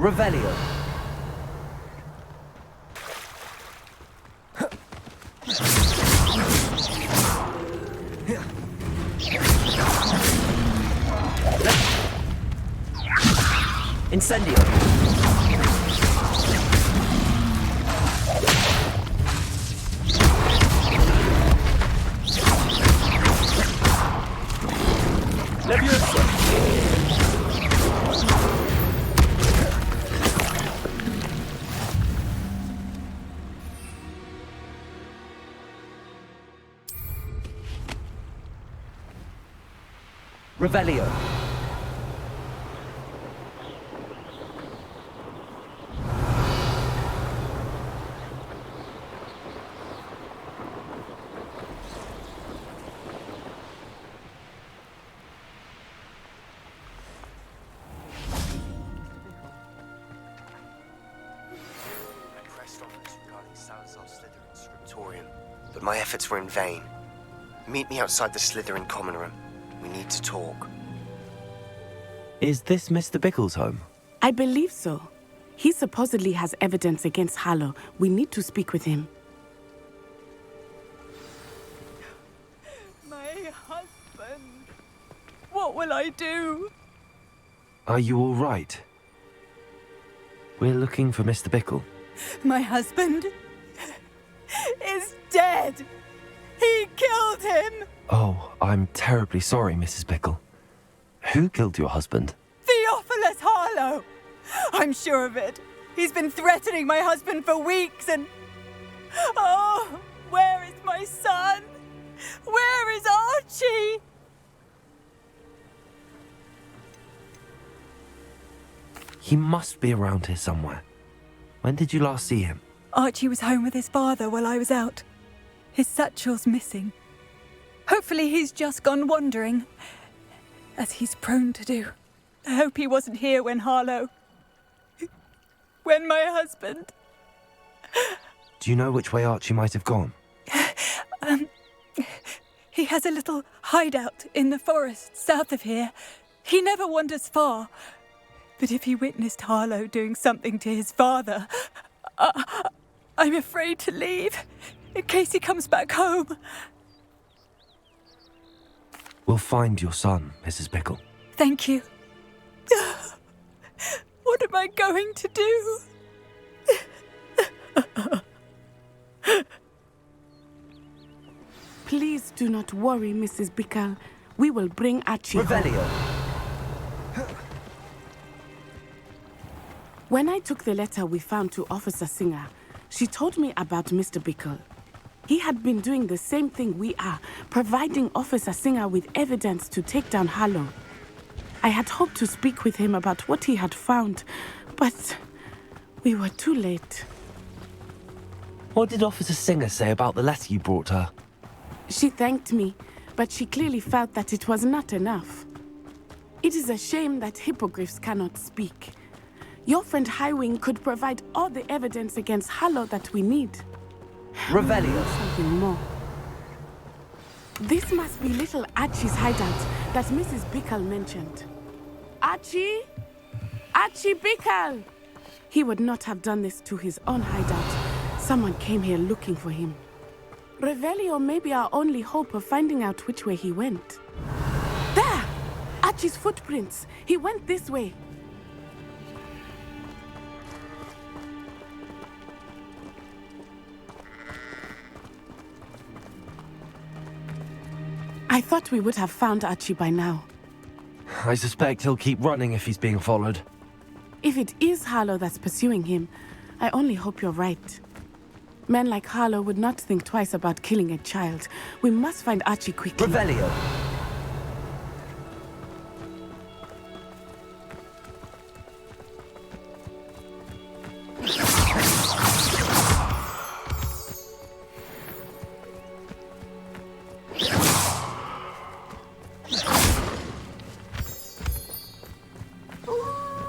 Revelio. Incendio. Leviosa. Revelio. But my efforts were in vain. Meet me outside the Slytherin common room. We need to talk. Is this Mr. Bickle's home? I believe so. He supposedly has evidence against Harlow. We need to speak with him. My husband. What will I do? Are you all right? We're looking for Mr. Bickle. My husband is dead. He killed him. Oh, I'm terribly sorry, Mrs. Bickle. Who killed your husband? Theophilus Harlow. I'm sure of it. He's been threatening my husband for weeks and... Oh, where is my son? Where is Archie? He must be around here somewhere. When did you last see him? Archie was home with his father while I was out. His satchel's missing. Hopefully he's just gone wandering, as he's prone to do. I hope he wasn't here when my husband... Do you know which way Archie might have gone? He has a little hideout in the forest south of here. He never wanders far. But if he witnessed Harlow doing something to his father, I'm afraid to leave, in case he comes back home. We'll find your son, Mrs. Bickle. Thank you. What am I going to do? Please do not worry, Mrs. Bickle. We will bring Archie home. Revelio. When I took the letter we found to Officer Singer, she told me about Mr. Bickle. He had been doing the same thing we are, providing Officer Singer with evidence to take down Harlow. I had hoped to speak with him about what he had found, but we were too late. What did Officer Singer say about the letter you brought her? She thanked me, but she clearly felt that it was not enough. It is a shame that hippogriffs cannot speak. Your friend Highwing could provide all the evidence against Harlow that we need. Revelio. Something more. This must be little Archie's hideout that Mrs. Bickle mentioned. Archie? Archie Bickle! He would not have done this to his own hideout. Someone came here looking for him. Revelio may be our only hope of finding out which way he went. There! Archie's footprints. He went this way. I thought we would have found Archie by now. I suspect he'll keep running if he's being followed. If it is Harlow that's pursuing him, I only hope you're right. Men like Harlow would not think twice about killing a child. We must find Archie quickly. Revelio.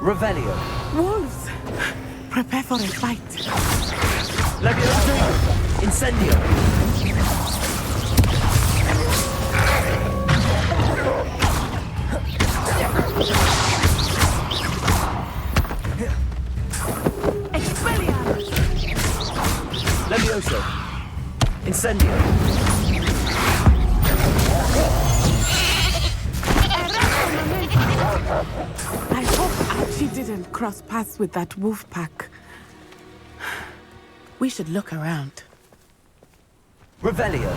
Revelio. Wolves! Prepare for a fight. Leviosa. Incendio. Levioso! Incendio! I hope Archie didn't cross paths with that wolf pack. We should look around. Revelio!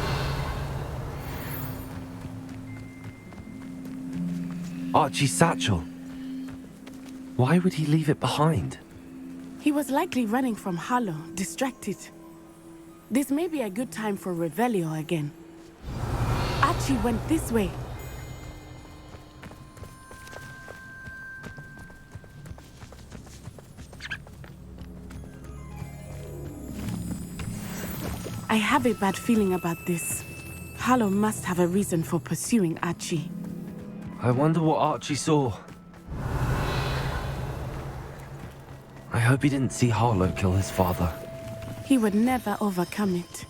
Archie's satchel. Why would he leave it behind? He was likely running from Harlow, distracted. This may be a good time for Revelio again. Archie went this way. I have a bad feeling about this. Harlow must have a reason for pursuing Archie. I wonder what Archie saw. I hope he didn't see Harlow kill his father. He would never overcome it.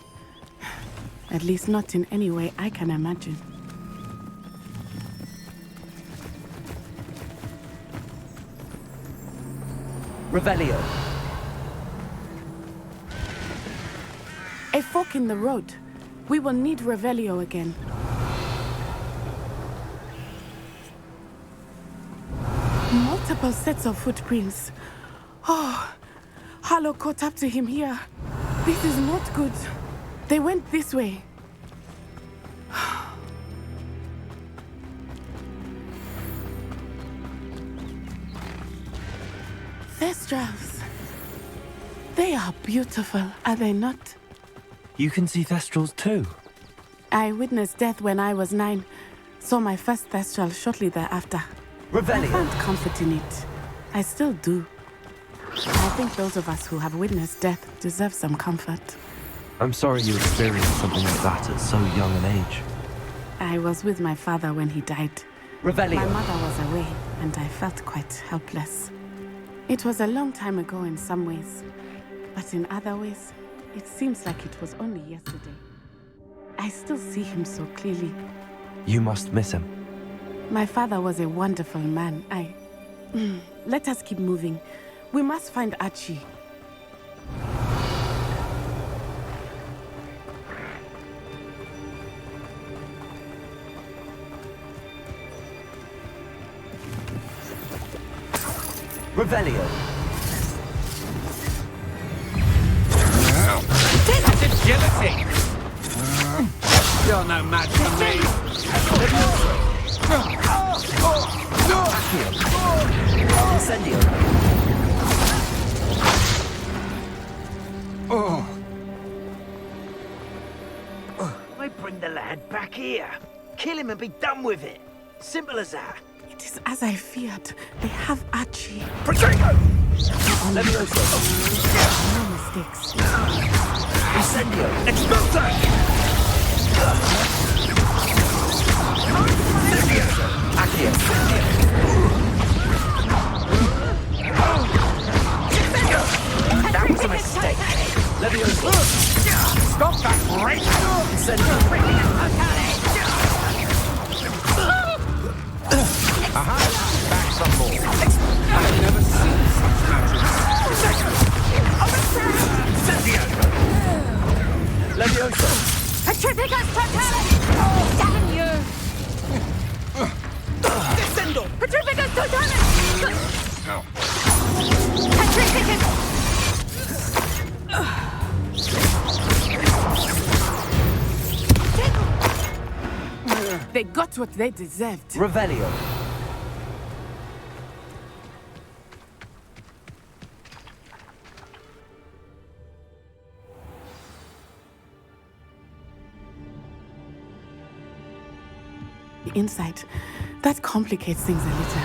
At least not in any way I can imagine. Revelio! A fork in the road. We will need Revelio again. Multiple sets of footprints. Oh, Harlow caught up to him here. This is not good. They went this way. Thestrals. They are beautiful, are they not? You can see Thestrals too. I witnessed death when I was 9. Saw my first Thestral shortly thereafter. I Revelio! found comfort in it. I still do. I think those of us who have witnessed death deserve some comfort. I'm sorry you experienced something like that at so young an age. I was with my father when he died. Revelio! My mother was away, and I felt quite helpless. It was a long time ago in some ways, but in other ways, it seems like it was only yesterday. I still see him so clearly. You must miss him. My father was a wonderful man. Let us keep moving. We must find Archie. Revelio! Agility! You're no match for me! Incendio! I bring the lad back here. Kill him and be done with it. Simple as that. It is as I feared. They have Archie. Protego! Levioso! No mistakes. Incendio! Expulso! Accio! That was a mistake. Levioso! Stop that, break! Incendio! Aha! Back some more. I've never seen such matches. Levioso! Petrificus totalis! Damn you! Descendo! Petrificus totalis! Petrificus! They got what they deserved. Revelio! Inside. That complicates things a little.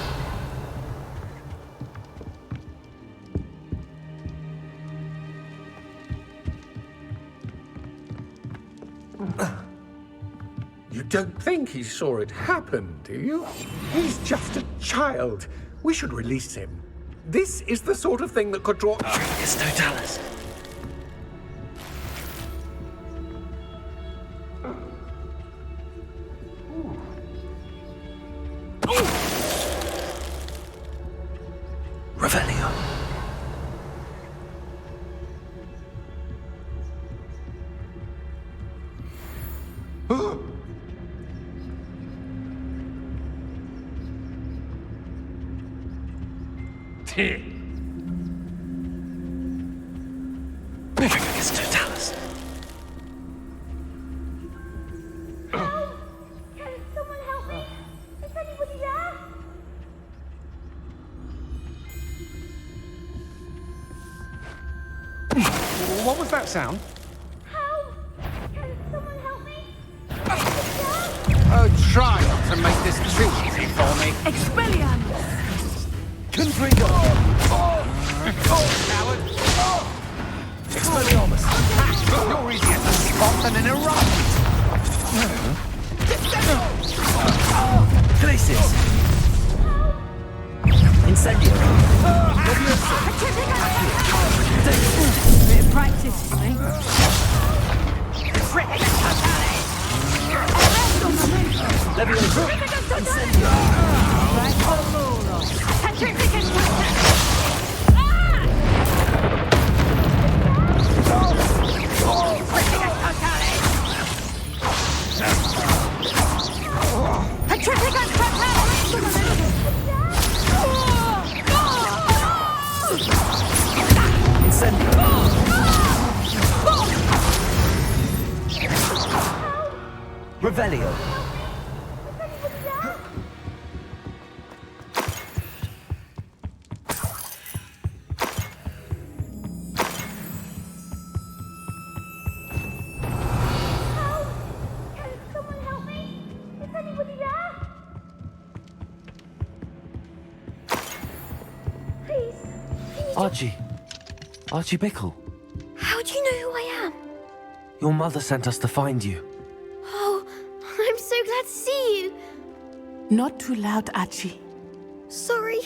You don't think he saw it happen, do you? He's just a child. We should release him. This is the sort of thing that could draw... It's Totalis. Revelio. Everything is totalis. Can someone help me? Is anybody there? What was that sound? Help! Can someone help me? Oh, try not to make this too easy for me. Expelliarmus! Confringo! Coward! Expelliarmus! You're easier to spot than an eruption. Glacius! Incendio! Bit of practice, you think? Levioso! Incendio! Incendio! Revelio! Can someone help me? Is anybody there? Please. Archie! Archie Bickle! How do you know who I am? Your mother sent us to find you. Oh, I'm so glad to see you. Not too loud, Archie. Sorry.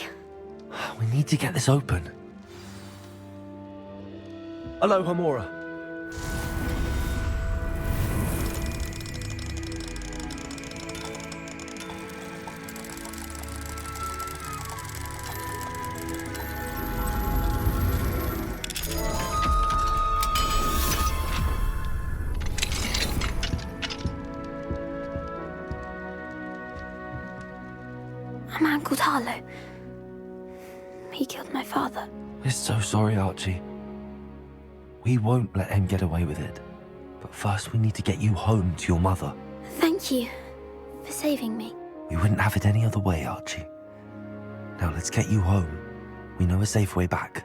We need to get this open. Hello, Hamora. A man called Harlow. He killed my father. We're so sorry, Archie. We won't let him get away with it. But first we need to get you home to your mother. Thank you for saving me. We wouldn't have it any other way, Archie. Now let's get you home. We know a safe way back.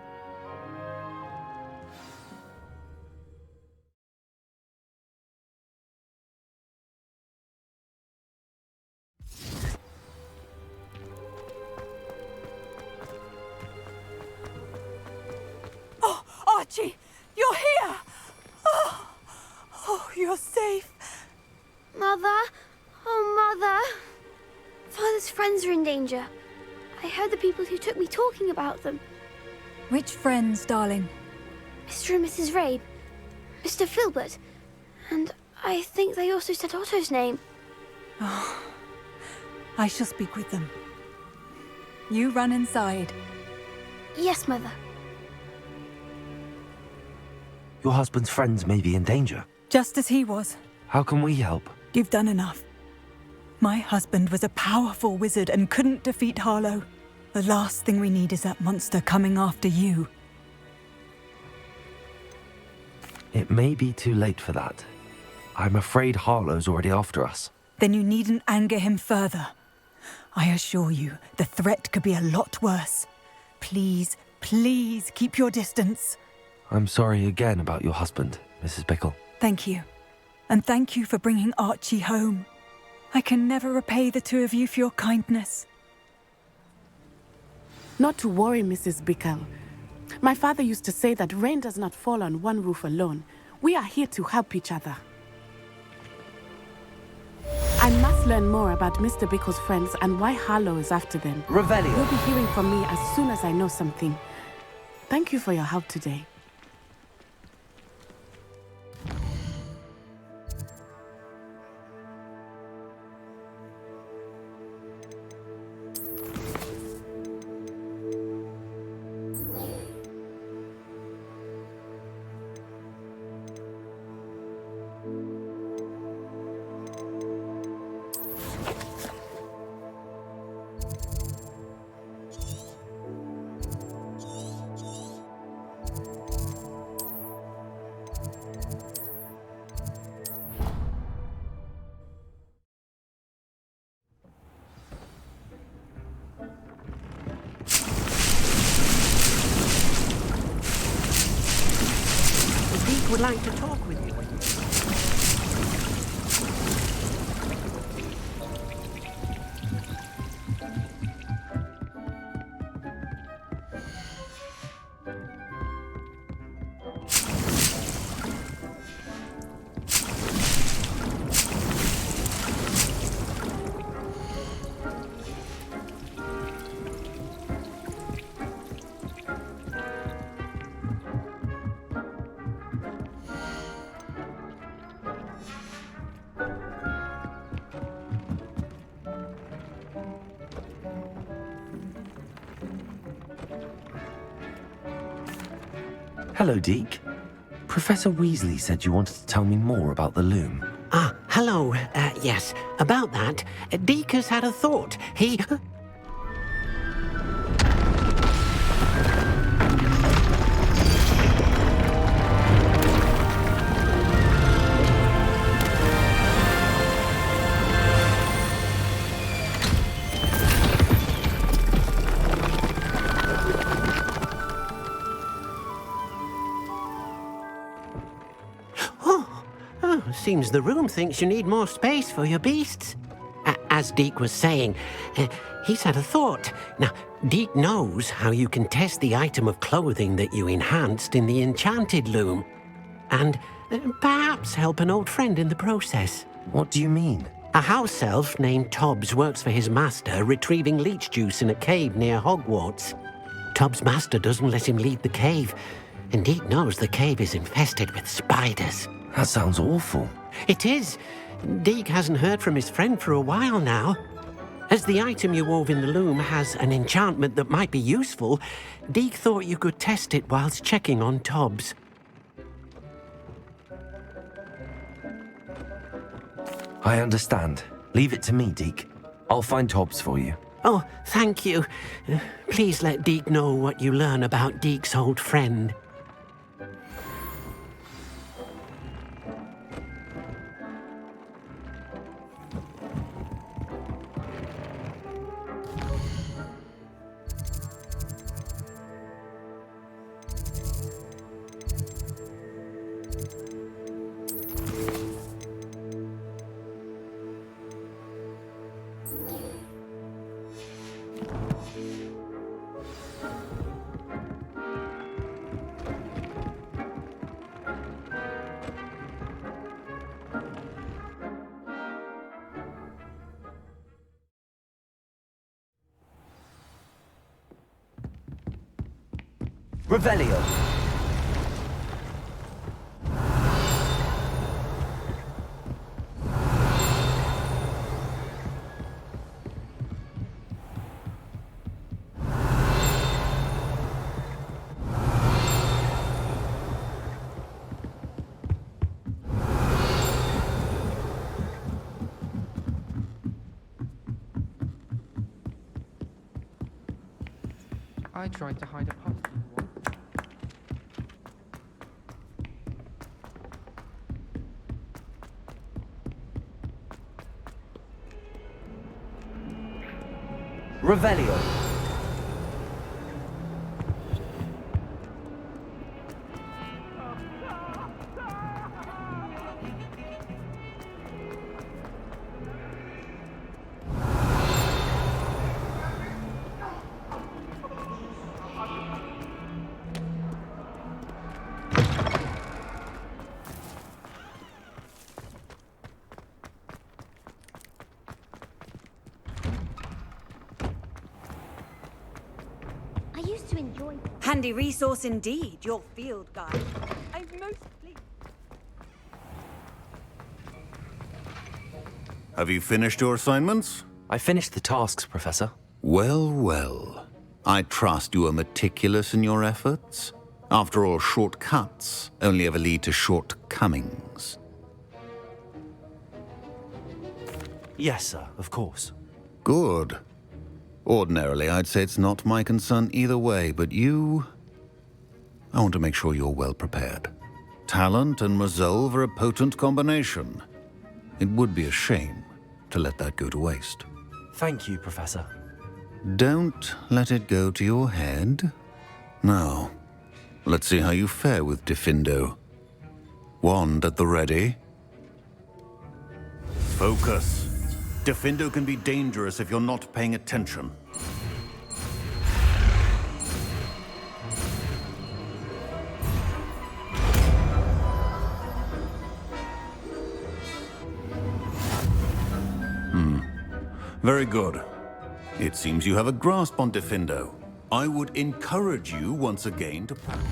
Oh, Archie, you're here! Oh, you're safe. Mother? Oh, Mother. Father's friends are in danger. I heard the people who took me talking about them. Which friends, darling? Mr. and Mrs. Rabe, Mr. Filbert, and I think they also said Otto's name. I shall speak with them. You run inside. Yes, Mother. Your husband's friends may be in danger. Just as he was. How can we help? You've done enough. My husband was a powerful wizard and couldn't defeat Harlow. The last thing we need is that monster coming after you. It may be too late for that. I'm afraid Harlow's already after us. Then you needn't anger him further. I assure you, the threat could be a lot worse. Please, please keep your distance. I'm sorry again about your husband, Mrs. Bickle. Thank you. And thank you for bringing Archie home. I can never repay the two of you for your kindness. Not to worry, Mrs. Bickle. My father used to say that rain does not fall on one roof alone. We are here to help each other. I must learn more about Mr. Bickle's friends and why Harlow is after them. Revelio. You'll be hearing from me as soon as I know something. Thank you for your help today. Deek would like to talk with you. Hello, Deke. Professor Weasley said you wanted to tell me more about the loom. Ah, hello. Yes, about that. Deek has had a thought. He... Seems the room thinks you need more space for your beasts. As Deek was saying, he's had a thought. Now, Deek knows how you can test the item of clothing that you enhanced in the enchanted loom. And perhaps help an old friend in the process. What do you mean? A house elf named Tobbs works for his master, retrieving leech juice in a cave near Hogwarts. Tobbs' master doesn't let him leave the cave, and Deek knows the cave is infested with spiders. That sounds awful. It is. Deek hasn't heard from his friend for a while now. As the item you wove in the loom has an enchantment that might be useful, Deek thought you could test it whilst checking on Tobbs. I understand. Leave it to me, Deke. I'll find Tobbs for you. Oh, thank you. Please let Deek know what you learn about Deek's old friend. Revelio. I tried to hide a puzzle. Revelio. I used to enjoy them. Handy resource indeed, your field guide. I'm most pleased. Have you finished your assignments? I finished the tasks, Professor. Well, well. I trust you are meticulous in your efforts. After all, shortcuts only ever lead to shortcomings. Yes, sir, of course. Good. Ordinarily, I'd say it's not my concern either way, but you... I want to make sure you're well prepared. Talent and resolve are a potent combination. It would be a shame to let that go to waste. Thank you, Professor. Don't let it go to your head. Now, let's see how you fare with Gryffindor. Wand at the ready. Focus. Gryffindor can be dangerous if you're not paying attention. Very good. It seems you have a grasp on Gryffindor. I would encourage you once again to practice.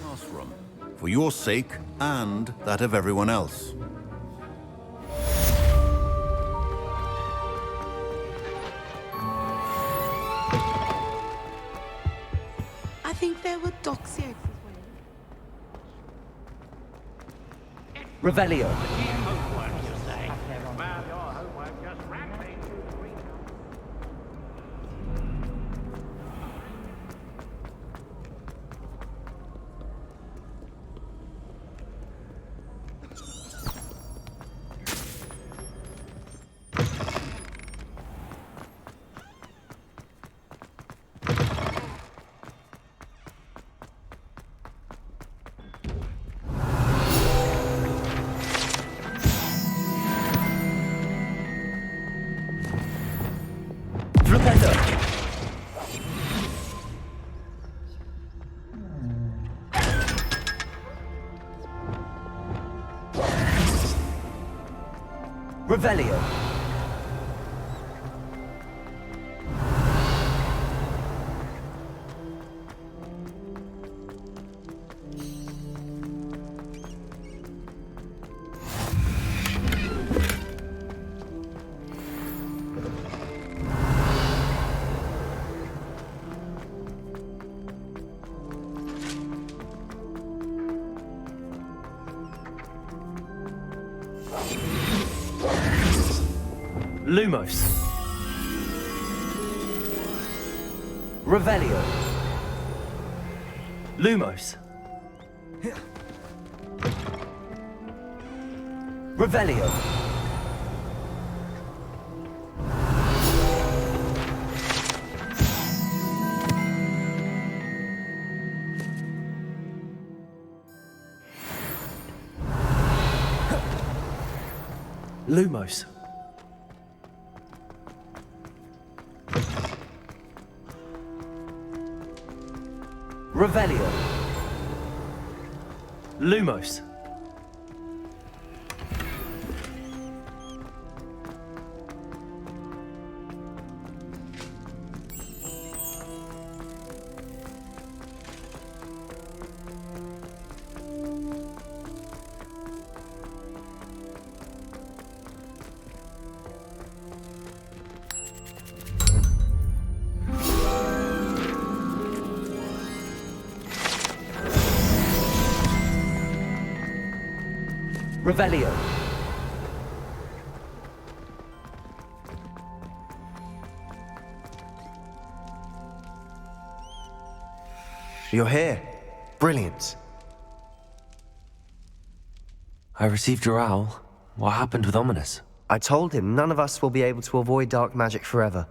Classroom, for your sake and that of everyone else. I think there were dogs here. Revelio. Revelio. Lumos. Revelio. Lumos. Revelio. Lumos. Revelio. Lumos. Revelio. You're here. Brilliant. I received your owl. What happened with Ominous? I told him none of us will be able to avoid dark magic forever.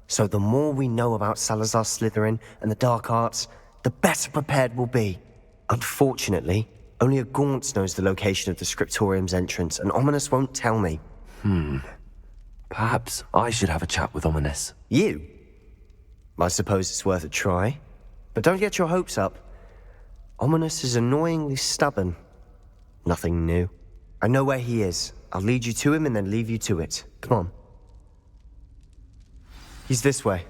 So the more we know about Salazar Slytherin and the dark arts, the better prepared we'll be. Unfortunately, only a Gaunt knows the location of the Scriptorium's entrance, and Ominous won't tell me. Perhaps I should have a chat with Ominous. You? I suppose it's worth a try. But don't get your hopes up. Ominous is annoyingly stubborn. Nothing new. I know where he is. I'll lead you to him and then leave you to it. Come on. He's this way.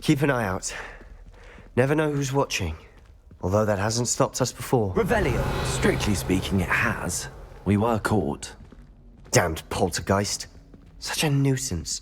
Keep an eye out. Never know who's watching. Although that hasn't stopped us before. Revelio. Strictly speaking, it has. We were caught. Damned poltergeist. Such a nuisance.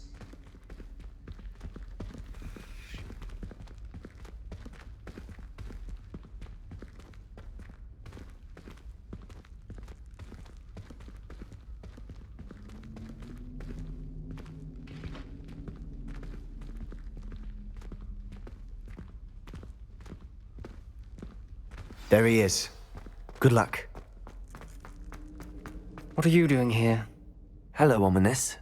There he is. Good luck. What are you doing here? Hello, Ominous.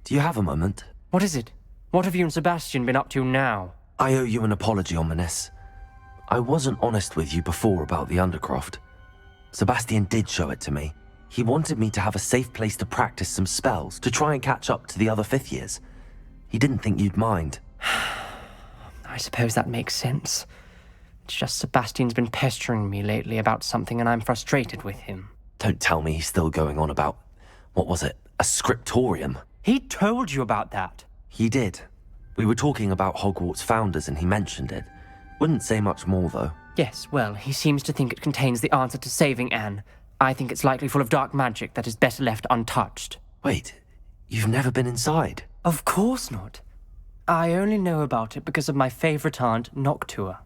Do you have a moment? What is it? What have you and Sebastian been up to now? I owe you an apology, Ominous. I wasn't honest with you before about the Undercroft. Sebastian did show it to me. He wanted me to have a safe place to practice some spells, to try and catch up to the other 5th years. He didn't think you'd mind. I suppose that makes sense. It's just Sebastian's been pestering me lately about something and I'm frustrated with him. Don't tell me he's still going on about, what was it, a scriptorium? He told you about that? He did. We were talking about Hogwarts founders and he mentioned it. Wouldn't say much more, though. Yes, well, he seems to think it contains the answer to saving Anne. I think it's likely full of dark magic that is better left untouched. Wait, you've never been inside? Of course not. I only know about it because of my favourite aunt, Noctua.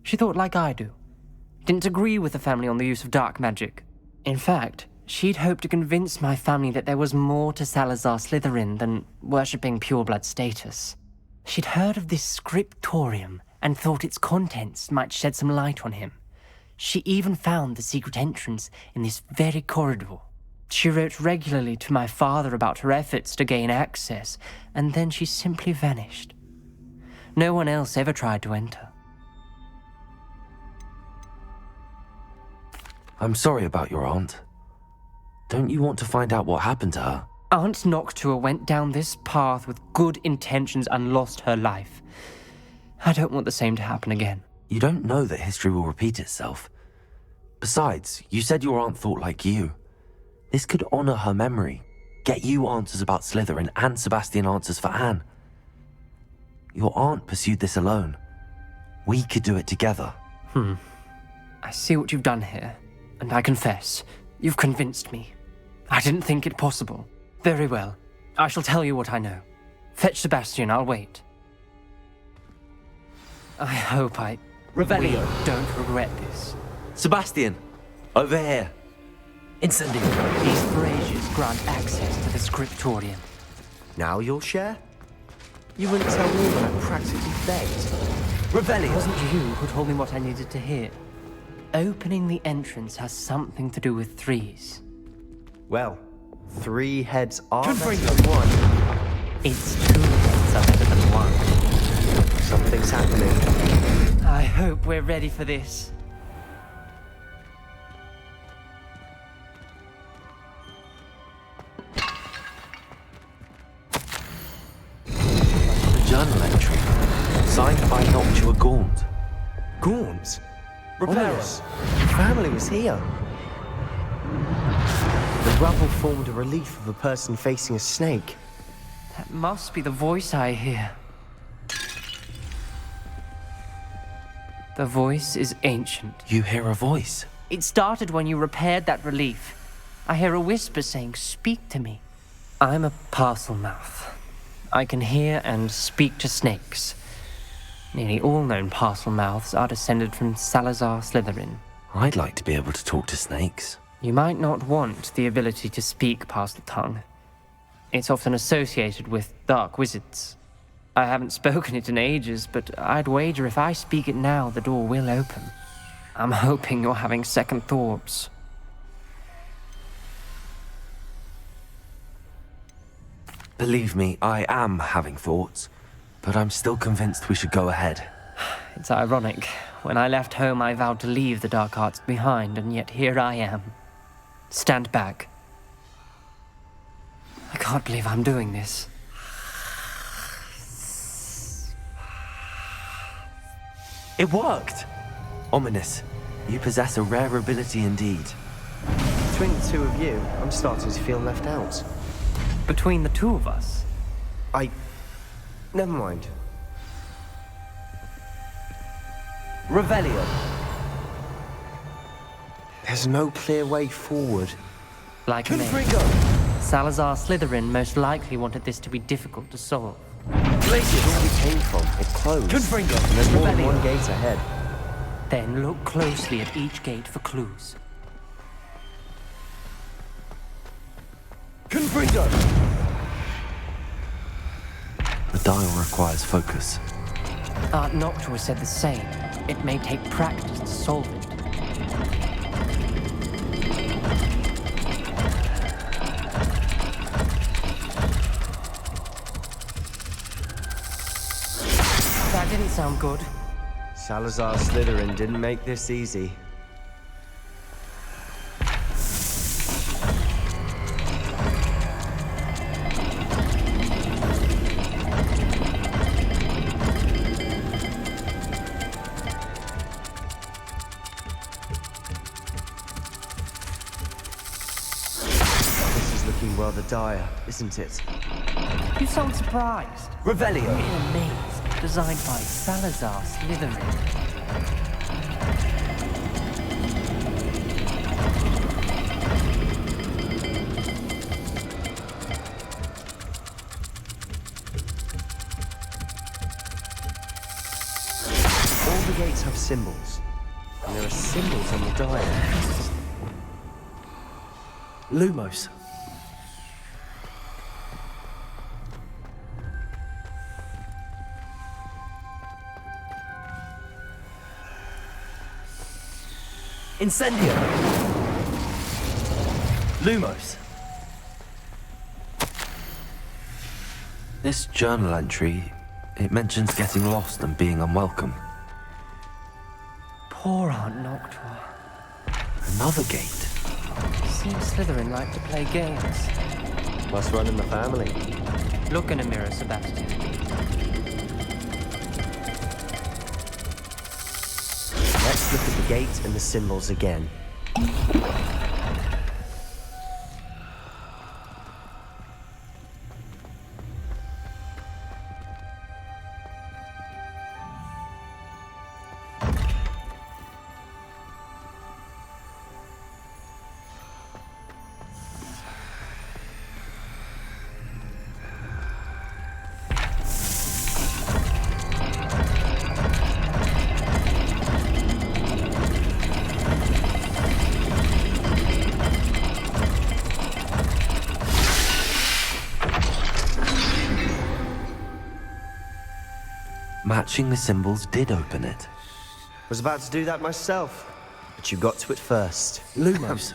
She thought like I do. Didn't agree with the family on the use of dark magic. In fact, she'd hoped to convince my family that there was more to Salazar Slytherin than worshipping pureblood status. She'd heard of this scriptorium and thought its contents might shed some light on him. She even found the secret entrance in this very corridor. She wrote regularly to my father about her efforts to gain access, and then she simply vanished. No one else ever tried to enter. I'm sorry about your aunt. Don't you want to find out what happened to her? Aunt Noctua went down this path with good intentions and lost her life. I don't want the same to happen again. You don't know that history will repeat itself. Besides, you said your aunt thought like you. This could honor her memory, get you answers about Slytherin and Sebastian answers for Anne. Your aunt pursued this alone. We could do it together. I see what you've done here, and I confess, you've convinced me. I didn't think it possible. Very well. I shall tell you what I know. Fetch Sebastian, I'll wait. I hope Revelio. don't regret this. Sebastian! Over here! Incendio! These braziers grant access to the scriptorium. Now you'll share? You wouldn't tell me when I practically begged. Revelio! It wasn't you who told me what I needed to hear. Opening the entrance has something to do with threes. Well, 3 heads are Good for better you. than 1. It's 2 heads are better than 1. Something's happening. I hope we're ready for this. A journal entry, signed by Noctua Gaunt. Gaunt? Repairers. Family was here. The rubble formed a relief of a person facing a snake. That must be the voice I hear. The voice is ancient. You hear a voice? It started when you repaired that relief. I hear a whisper saying, "Speak to me." I'm a parcel mouth. I can hear and speak to snakes. Nearly all known parcel mouths are descended from Salazar Slytherin. I'd like to be able to talk to snakes. You might not want the ability to speak parcel tongue. It's often associated with dark wizards. I haven't spoken it in ages, but I'd wager if I speak it now, the door will open. I'm hoping you're having second thoughts. Believe me, I am having thoughts, but I'm still convinced we should go ahead. It's ironic. When I left home, I vowed to leave the dark arts behind, and yet here I am. Stand back. I can't believe I'm doing this. It worked! Ominous, you possess a rare ability indeed. Between the 2 of you, I'm starting to feel left out. Between the 2 of us? Never mind. Revelio. There's no clear way forward. Like me. Salazar Slytherin most likely wanted this to be difficult to solve. Place is where we came from. It closed. And there's more than one gate ahead. Then look closely at each gate for clues. Gryffindor! The dial requires focus. Aunt Noctua said the same. It may take practice to solve it. sound good. Salazar Slytherin didn't make this easy. This is looking rather dire, isn't it? You sound surprised. Revelio. In a maze designed by Salazar Slytherin. All the gates have symbols, and there are symbols on the dial. Lumos. Incendio. Lumos. This journal entry, it mentions getting lost and being unwelcome. Poor Aunt Noctua. Another gate. Seems Slytherin like to play games. Must run in the family. Look in a mirror, Sebastian. Let's look at the gate and the symbols again. Matching the symbols did open it. Was about to do that myself, but you got to it first. Lumos.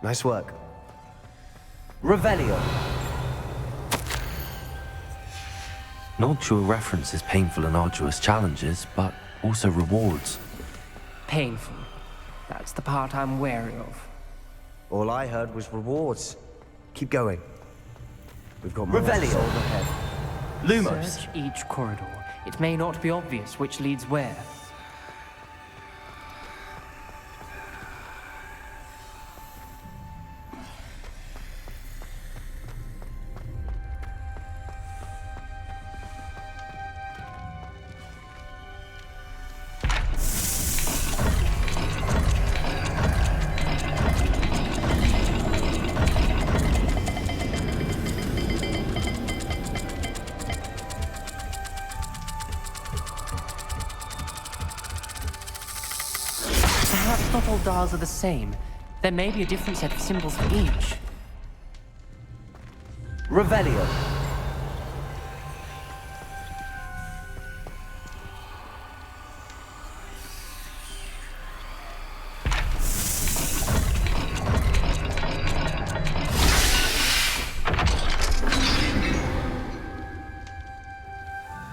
Nice work. Revelio. Noctua references painful and arduous challenges, but also rewards. Painful. That's the part I'm wary of. All I heard was rewards. Keep going. We've got more Revelio. solve ahead. Lumos. Search each corridor. It may not be obvious which leads where. Perhaps not all dials are the same. There may be a different set of symbols for each. Revelio.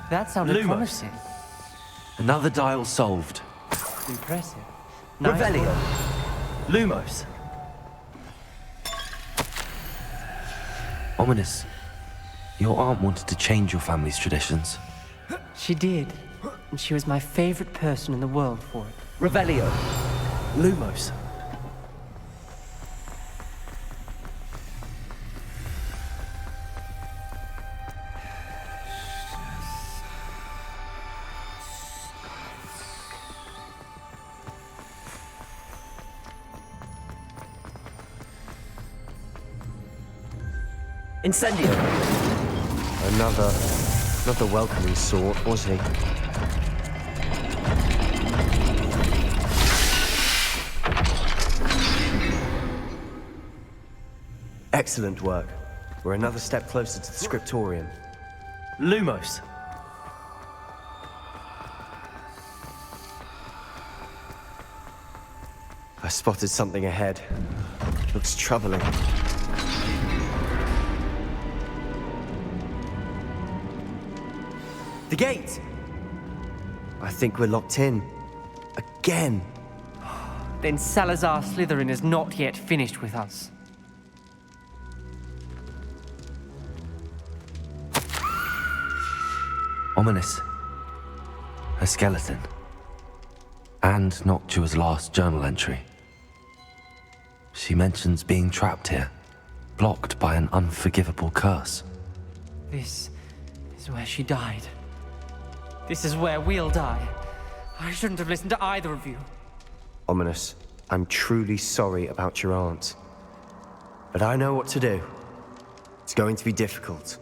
That sounded Lumos. promising. Another dial solved. Impressive. Nice Revelio. work. Lumos. Ominous. Your aunt wanted to change your family's traditions. She did. And she was my favorite person in the world for it. Revelio. Lumos. Incendio. Another welcoming sort, was he? Excellent work. We're another step closer to the scriptorium. Lumos. I spotted something ahead. Looks troubling. The gate! I think we're locked in. Again. Then Salazar Slytherin is not yet finished with us. Ominous. A skeleton. And Noctua's last journal entry. She mentions being trapped here, blocked by an unforgivable curse. This is where she died. This is where we'll die. I shouldn't have listened to either of you. Ominous, I'm truly sorry about your aunt. But I know what to do. It's going to be difficult.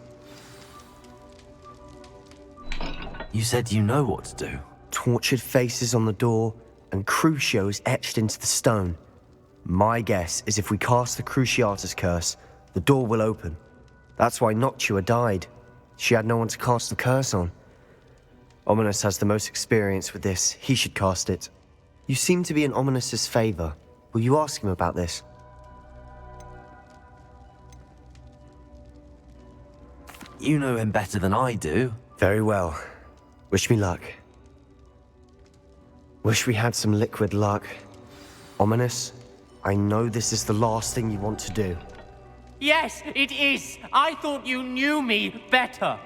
You said you know what to do. Tortured faces on the door and Crucios etched into the stone. My guess is if we cast the Cruciatus curse, the door will open. That's why Noctua died. She had no one to cast the curse on. Ominous has the most experience with this. He should cast it. You seem to be in Ominous's favor. Will you ask him about this? You know him better than I do. Very well. Wish me luck. Wish we had some liquid luck. Ominous, I know this is the last thing you want to do. Yes, it is. I thought you knew me better.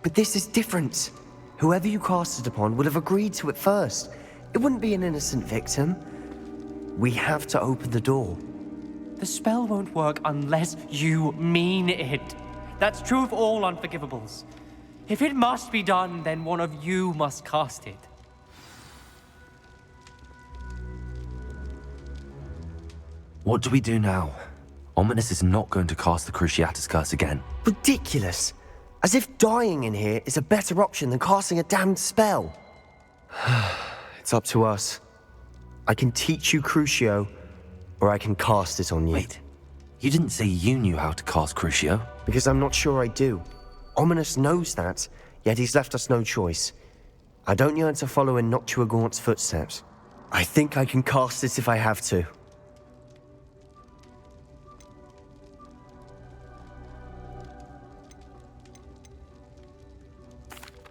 But this is different. Whoever you cast it upon would have agreed to it first. It wouldn't be an innocent victim. We have to open the door. The spell won't work unless you mean it. That's true of all unforgivables. If it must be done, then one of you must cast it. What do we do now? Ominous is not going to cast the Cruciatus curse again. Ridiculous. As if dying in here is a better option than casting a damned spell. It's up to us. I can teach you Crucio, or I can cast it on you. Wait, you didn't say you knew how to cast Crucio? Because I'm not sure I do. Ominous knows that, yet he's left us no choice. I don't yearn to follow in Noctua Gaunt's footsteps. I think I can cast it if I have to.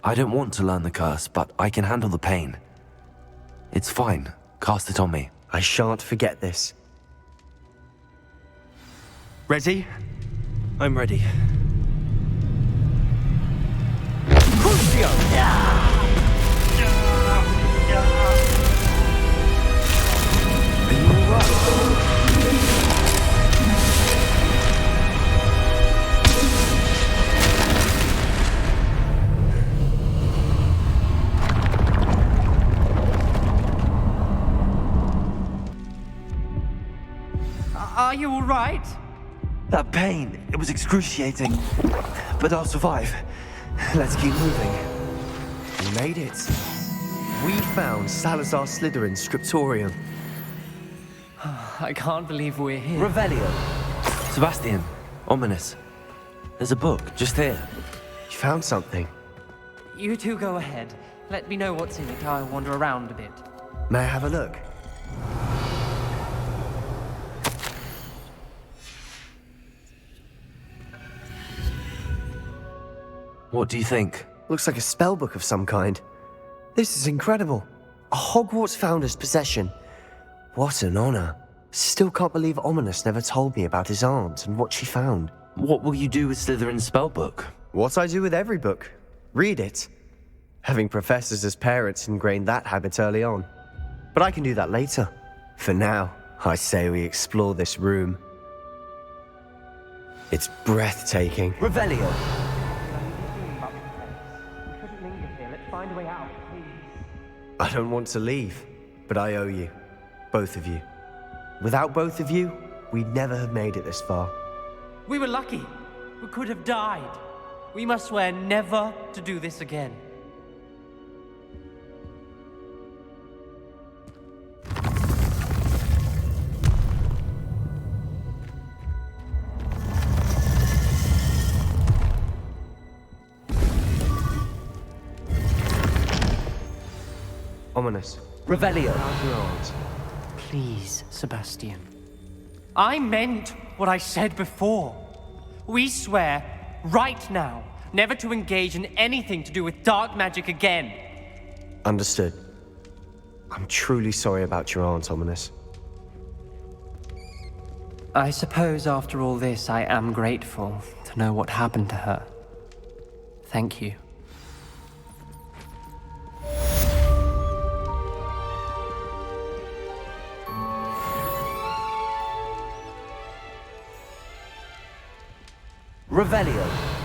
I don't want to learn the curse, but I can handle the pain. It's fine. Cast it on me. I shan't forget this. Ready? I'm ready. Are you all right? That pain, it was excruciating. But I'll survive. Let's keep moving. We made it. We found Salazar Slytherin's scriptorium. I can't believe we're here. Revelio. Sebastian. Ominous. There's a book, just here. You found something. You two go ahead. Let me know what's in it. I'll wander around a bit. May I have a look? What do you think? Looks like a spellbook of some kind. This is incredible. A Hogwarts founder's possession. What an honor. Still can't believe Ominous never told me about his aunt and what she found. What will you do with Slytherin's spellbook? What I do with every book. Read it. Having professors as parents ingrained that habit early on. But I can do that later. For now, I say we explore this room. It's breathtaking. Revelio. I don't want to leave, but I owe you. Both of you. Without both of you, we'd never have made it this far. We were lucky. We could have died. We must swear never to do this again. Ominous. Revelio. Please, Sebastian. I meant what I said before. We swear, right now, never to engage in anything to do with dark magic again. Understood. I'm truly sorry about your aunt, Ominous. I suppose after all this, I am grateful to know what happened to her. Thank you. Revelio.